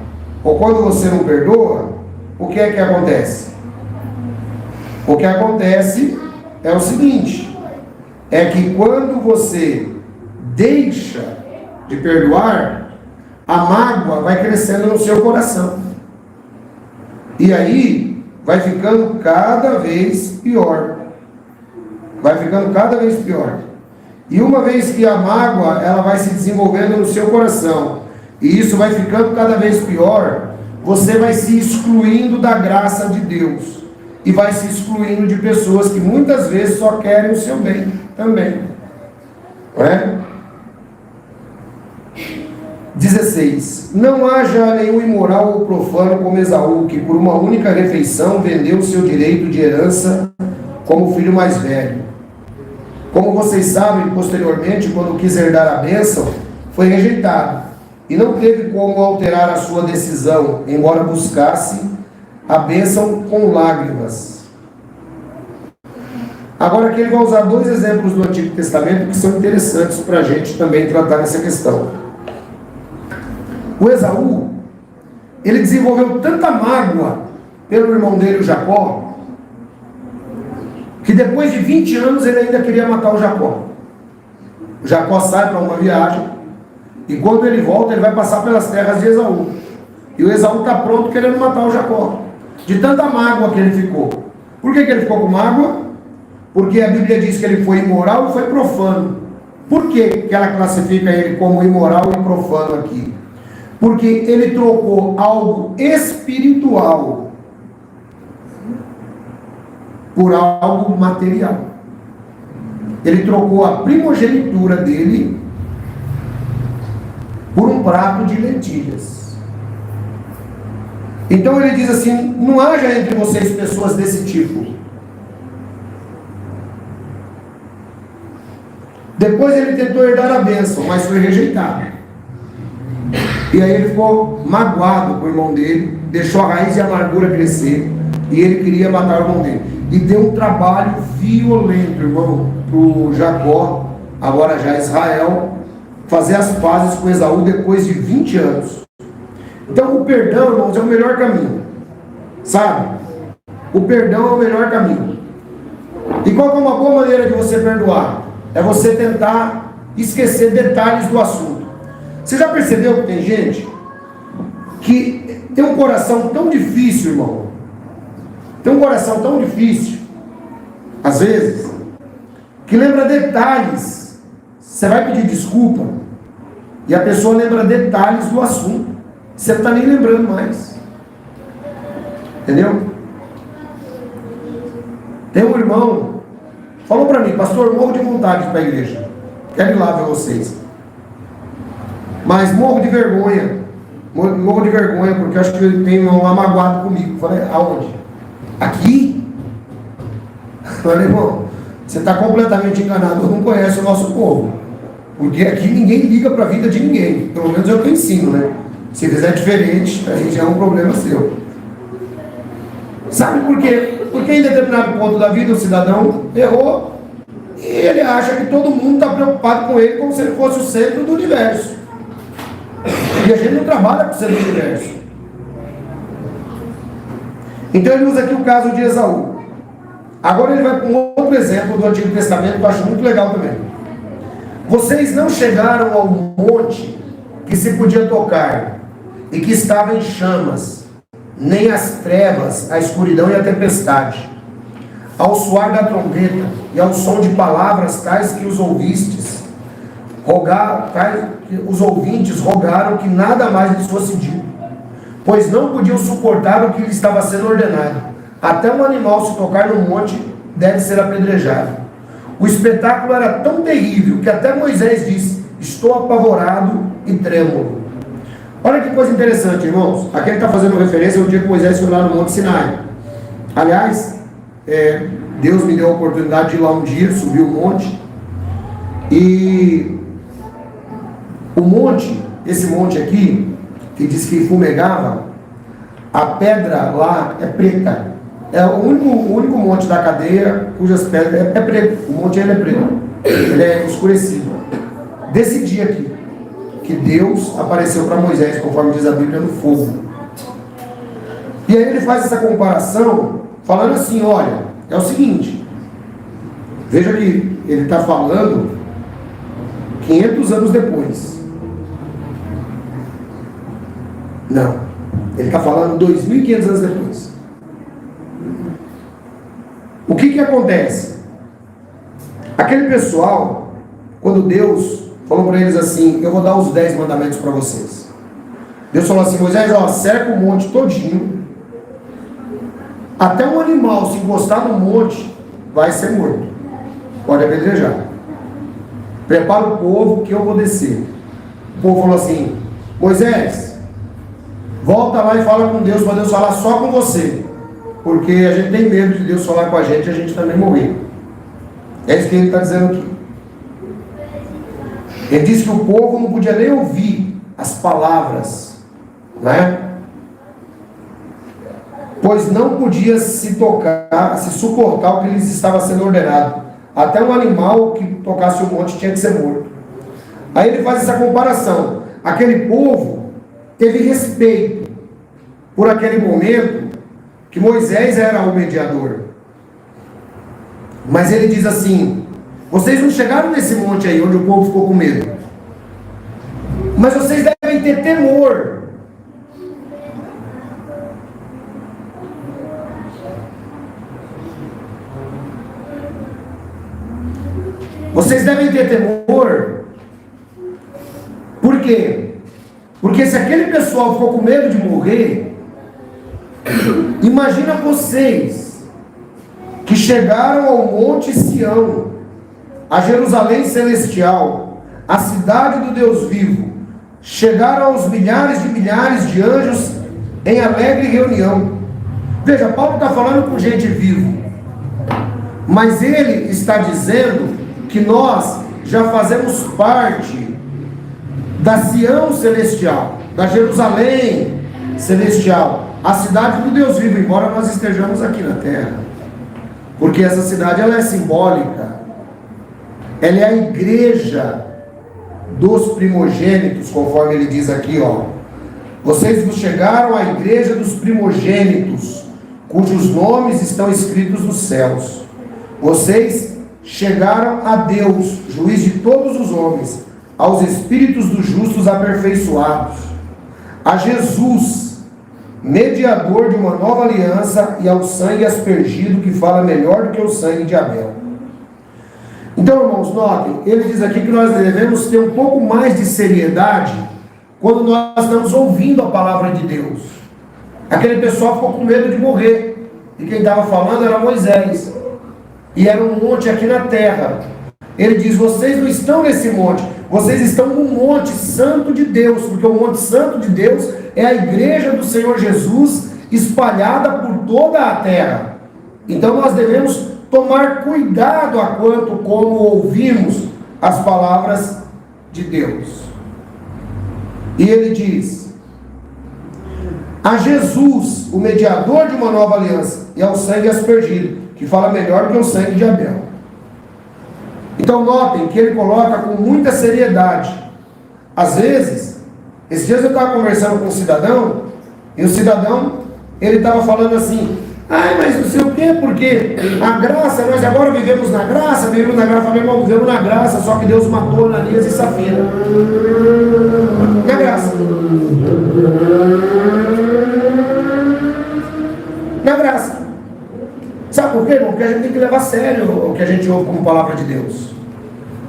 ou quando você não perdoa, o que é que acontece? O que acontece é o seguinte, é que quando você deixa de perdoar, a mágoa vai crescendo no seu coração. E aí, vai ficando cada vez pior. Vai ficando cada vez pior. E uma vez que a mágoa, ela vai se desenvolvendo no seu coração, e isso vai ficando cada vez pior, você vai se excluindo da graça de Deus. E vai se excluindo de pessoas que muitas vezes só querem o seu bem também. Não é? 16. Não haja nenhum imoral ou profano como Esaú, que por uma única refeição vendeu o seu direito de herança como filho mais velho. Como vocês sabem, posteriormente, quando quis herdar a bênção, foi rejeitado e não teve como alterar a sua decisão, embora buscasse a bênção com lágrimas. Agora aqui ele vai usar dois exemplos do Antigo Testamento que são interessantes para a gente também tratar nessa questão. O Esaú, ele desenvolveu tanta mágoa pelo irmão dele, o Jacó, que depois de 20 anos ele ainda queria matar o Jacó. O Jacó sai para uma viagem e quando ele volta ele vai passar pelas terras de Esaú. E o Esaú está pronto querendo matar o Jacó. De tanta mágoa que ele ficou. Por que ele ficou com mágoa? Porque a Bíblia diz que ele foi imoral e foi profano. Por que ela classifica ele como imoral e profano aqui? Porque ele trocou algo espiritual por algo material. Ele trocou a primogenitura dele por um prato de lentilhas. Então ele diz assim: não haja entre vocês pessoas desse tipo. Depois ele tentou herdar a bênção, mas foi rejeitado. E aí ele ficou magoado com o irmão dele, deixou a raiz de amargura crescer, e ele queria matar o irmão dele. E deu um trabalho violento, irmão, para o Jacó, agora já Israel, fazer as pazes com Esaú depois de 20 anos. Então o perdão, irmãos, é o melhor caminho. Sabe? O perdão é o melhor caminho. E qual é uma boa maneira de você perdoar? É você tentar esquecer detalhes do assunto. Você já percebeu que tem gente que tem um coração tão difícil, irmão? Tem um coração tão difícil, às vezes, que lembra detalhes. Você vai pedir desculpa e a pessoa lembra detalhes do assunto. Você não está nem lembrando mais. Entendeu? Tem um irmão, falou para mim: pastor, morro de vontade de ir para a igreja. Quero ir lá ver vocês. Mas morro de vergonha. Morro de vergonha, porque acho que ele tem um amagoado comigo. Falei: aonde? Aqui? Falei: irmão, você está completamente enganado. Não conhece o nosso povo. Porque aqui ninguém liga para a vida de ninguém. Pelo menos é o que eu ensino, né? Se fizer diferente, aí já é um problema seu. Sabe por quê? Porque em determinado ponto da vida o cidadão errou e ele acha que todo mundo está preocupado com ele como se ele fosse o centro do universo. E a gente não trabalha com o centro do universo. Então ele usa aqui o caso de Esaú. Agora ele vai para um outro exemplo do Antigo Testamento que eu acho muito legal também. Vocês não chegaram ao monte que se podia tocar e que estava em chamas, nem as trevas, a escuridão e a tempestade, ao soar da trombeta e ao som de palavras tais que os ouvintes rogaram que nada mais lhes fosse dito, pois não podiam suportar o que lhes estava sendo ordenado. Até um animal, se tocar no monte, deve ser apedrejado. O espetáculo era tão terrível que até Moisés disse: estou apavorado e trêmulo. Olha que coisa interessante, irmãos. Aqui ele está fazendo referência ao dia que Moisés foi lá no Monte Sinai. Aliás, Deus me deu a oportunidade de ir lá um dia, subir o monte. E o monte, esse monte aqui, que diz que fumegava, a pedra lá é preta. É o único monte da cadeia cujas pedras é preto. O monte ele é preto. Ele é escurecido. Desse dia aqui, que Deus apareceu para Moisés, conforme diz a Bíblia, no fogo. E aí ele faz essa comparação, falando assim: olha, é o seguinte, veja que ele está falando 500 anos depois. Não, ele está falando 2.500 anos depois. O que acontece? Aquele pessoal, quando Deus falou para eles assim: eu vou dar os 10 mandamentos para vocês. Deus falou assim: Moisés, cerca o monte todinho, até um animal se encostar no monte vai ser morto, pode apedrejar. Prepara o povo que eu vou descer. O povo falou assim: Moisés, volta lá e fala com Deus, para Deus falar só com você, porque a gente tem medo de Deus falar com a gente também morrer. É isso que ele está dizendo aqui. Ele diz que o povo não podia nem ouvir as palavras, né? Pois não podia se suportar o que lhes estava sendo ordenado. Até um animal que tocasse o monte tinha que ser morto. Aí ele faz essa comparação. Aquele povo teve respeito por aquele momento que Moisés era o mediador. Mas ele diz assim: vocês não chegaram nesse monte aí onde o povo ficou com medo, mas vocês devem ter temor. Vocês devem ter temor. Por quê? Porque se aquele pessoal ficou com medo de morrer, imagina vocês que chegaram ao Monte Sião, a Jerusalém celestial, a cidade do Deus vivo, chegaram aos milhares de anjos em alegre reunião. Veja, Paulo está falando com gente viva, mas ele está dizendo que nós já fazemos parte da Sião celestial, da Jerusalém celestial, a cidade do Deus vivo, embora nós estejamos aqui na terra, porque essa cidade ela é simbólica, ela é a igreja dos primogênitos, conforme ele diz aqui, ó. Vocês vos chegaram à igreja dos primogênitos, cujos nomes estão escritos nos céus. Vocês chegaram a Deus, juiz de todos os homens, aos espíritos dos justos aperfeiçoados, a Jesus, mediador de uma nova aliança, e ao sangue aspergido, que fala melhor do que o sangue de Abel. Então, irmãos, notem, ele diz aqui que nós devemos ter um pouco mais de seriedade quando nós estamos ouvindo a palavra de Deus. Aquele pessoal ficou com medo de morrer, e quem estava falando era Moisés, e era um monte aqui na terra. Ele diz: vocês não estão nesse monte, vocês estão no monte santo de Deus, porque o monte santo de Deus é a igreja do Senhor Jesus, espalhada por toda a terra. Então nós devemos tomar cuidado a quanto como ouvimos as palavras de Deus. E ele diz: a Jesus, o mediador de uma nova aliança, e ao sangue aspergido, que fala melhor do que o sangue de Abel. Então notem que ele coloca com muita seriedade. Às vezes, esses dias eu estava conversando com um cidadão, e o cidadão, ele estava falando assim: ai, mas não sei o quê, porque a graça, nós agora vivemos na graça. Eu falei: irmão, vivemos na graça, só que Deus matou Ananias e Safira. Na graça. Na graça. Sabe por quê, irmão? Porque a gente tem que levar a sério o que a gente ouve como palavra de Deus.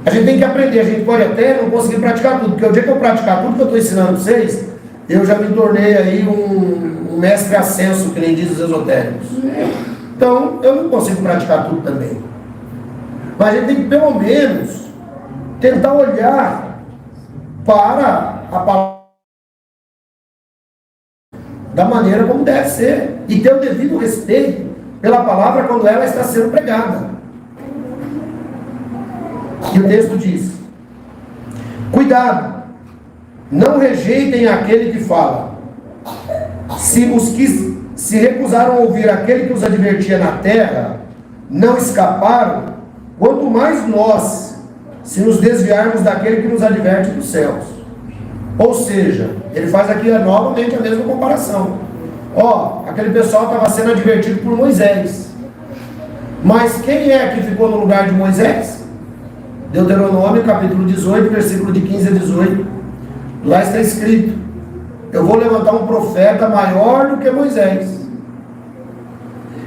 A gente tem que aprender. A gente pode até não conseguir praticar tudo, porque o dia que eu praticar tudo que eu estou ensinando para vocês, eu já me tornei aí um mestre ascenso, que nem diz os esotéricos. Então, eu não consigo praticar tudo também. Mas a gente tem que, pelo menos, tentar olhar para a palavra da maneira como deve ser, e ter o devido respeito pela palavra quando ela está sendo pregada. E o texto diz: cuidado, não rejeitem aquele que fala. Se os que se recusaram a ouvir aquele que os advertia na terra não escaparam, quanto mais nós, se nos desviarmos daquele que nos adverte dos céus. Ou seja, ele faz aqui novamente a mesma comparação. Ó, aquele pessoal estava sendo advertido por Moisés, mas quem é que ficou no lugar de Moisés? Deuteronômio capítulo 18, versículo de 15 a 18. Lá está escrito: eu vou levantar um profeta maior do que Moisés.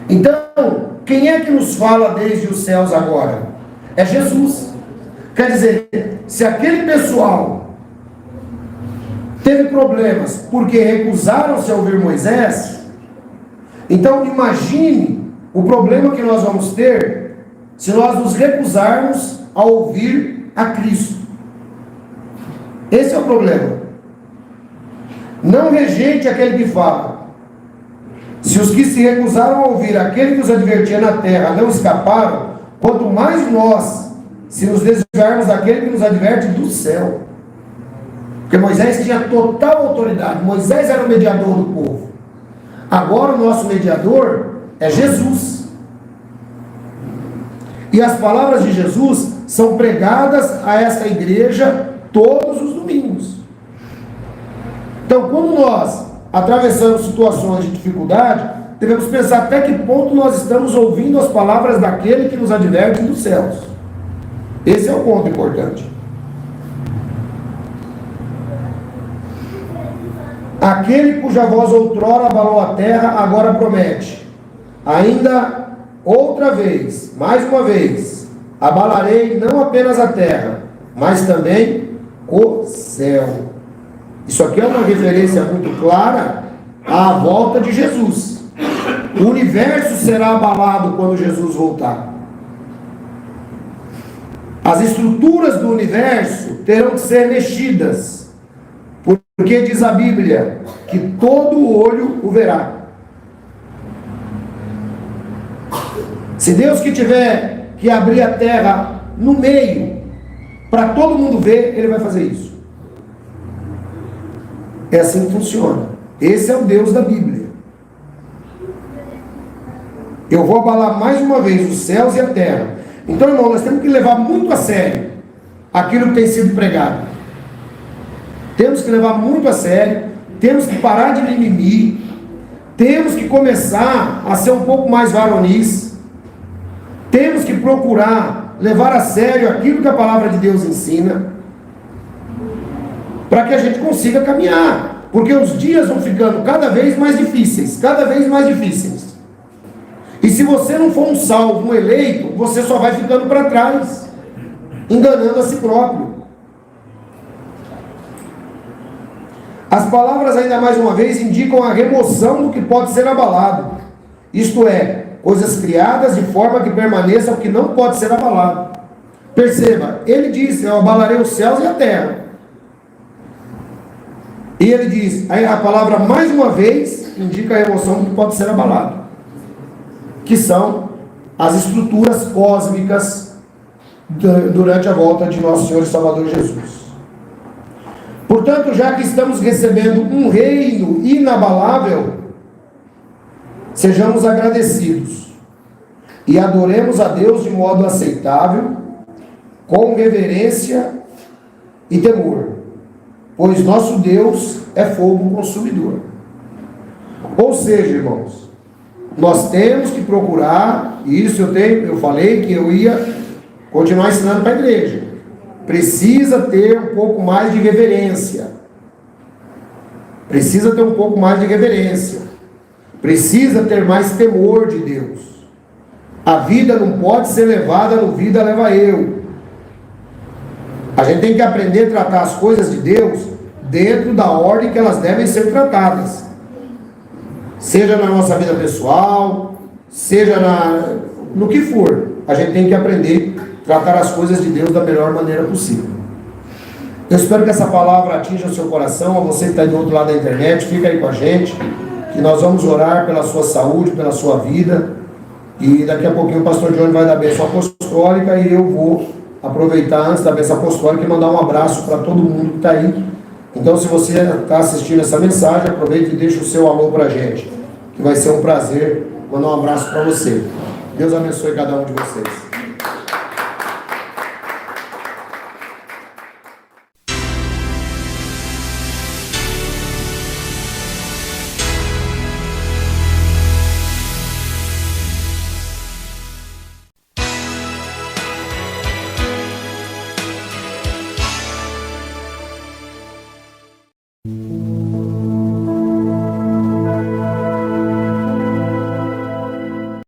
Então, quem é que nos fala desde os céus agora? É Jesus. Quer dizer, se aquele pessoal teve problemas porque recusaram-se a ouvir Moisés, então imagine o problema que nós vamos ter se nós nos recusarmos a ouvir a Cristo. Esse é o problema. Não rejeite aquele que fala. Se os que se recusaram a ouvir aquele que os advertia na terra não escaparam, quanto mais nós, se nos desviarmos daquele que nos adverte do céu. Porque Moisés tinha total autoridade, Moisés era o mediador do povo. Agora o nosso mediador é Jesus. E as palavras de Jesus são pregadas a essa igreja todos os domingos. Então, quando nós atravessamos situações de dificuldade, devemos pensar até que ponto nós estamos ouvindo as palavras daquele que nos adverte dos céus. Esse é o ponto importante. Aquele cuja voz outrora abalou a terra, agora promete: ainda outra vez, mais uma vez, abalarei não apenas a terra, mas também o céu. Isso aqui é uma referência muito clara à volta de Jesus. O universo será abalado quando Jesus voltar. As estruturas do universo terão que ser mexidas, porque diz a Bíblia que todo olho o verá. Se Deus que tiver que abrir a terra no meio, para todo mundo ver, Ele vai fazer isso. É assim que funciona. Esse é o Deus da Bíblia. Eu vou abalar mais uma vez os céus e a terra. Então, irmão, nós temos que levar muito a sério aquilo que tem sido pregado. Temos que levar muito a sério, temos que parar de mimimi, temos que começar a ser um pouco mais varonis, temos que procurar levar a sério aquilo que a palavra de Deus ensina, para que a gente consiga caminhar, porque os dias vão ficando cada vez mais difíceis, cada vez mais difíceis. E se você não for um salvo, um eleito, você só vai ficando para trás, enganando a si próprio. As palavras, ainda mais uma vez, indicam a remoção do que pode ser abalado. Isto é, coisas criadas de forma que permaneça o que não pode ser abalado. Perceba, ele disse: eu abalarei os céus e a terra. E ele diz, aí a palavra mais uma vez indica a remoção do que pode ser abalado, que são as estruturas cósmicas durante a volta de nosso Senhor e Salvador Jesus. Portanto, já que estamos recebendo um reino inabalável, sejamos agradecidos e adoremos a Deus de modo aceitável, com reverência e temor, pois nosso Deus é fogo consumidor. Ou seja, irmãos, nós temos que procurar, e isso eu falei que eu ia continuar ensinando para a igreja. Precisa ter um pouco mais de reverência. Precisa ter um pouco mais de reverência. Precisa ter mais temor de Deus. A vida não pode ser levada no vida leva eu. A gente tem que aprender a tratar as coisas de Deus dentro da ordem que elas devem ser tratadas. Seja na nossa vida pessoal, seja no que for. A gente tem que aprender a tratar as coisas de Deus da melhor maneira possível. Eu espero que essa palavra atinja o seu coração. A você que está do outro lado da internet, fica aí com a gente, que nós vamos orar pela sua saúde, pela sua vida. E daqui a pouquinho o pastor Johnny vai dar a bênção apostólica e eu vou aproveitar antes da bênção apostólica e mandar um abraço para todo mundo que está aí. Então, se você está assistindo essa mensagem, aproveite e deixe o seu alô para a gente, que vai ser um prazer mandar um abraço para você. Deus abençoe cada um de vocês.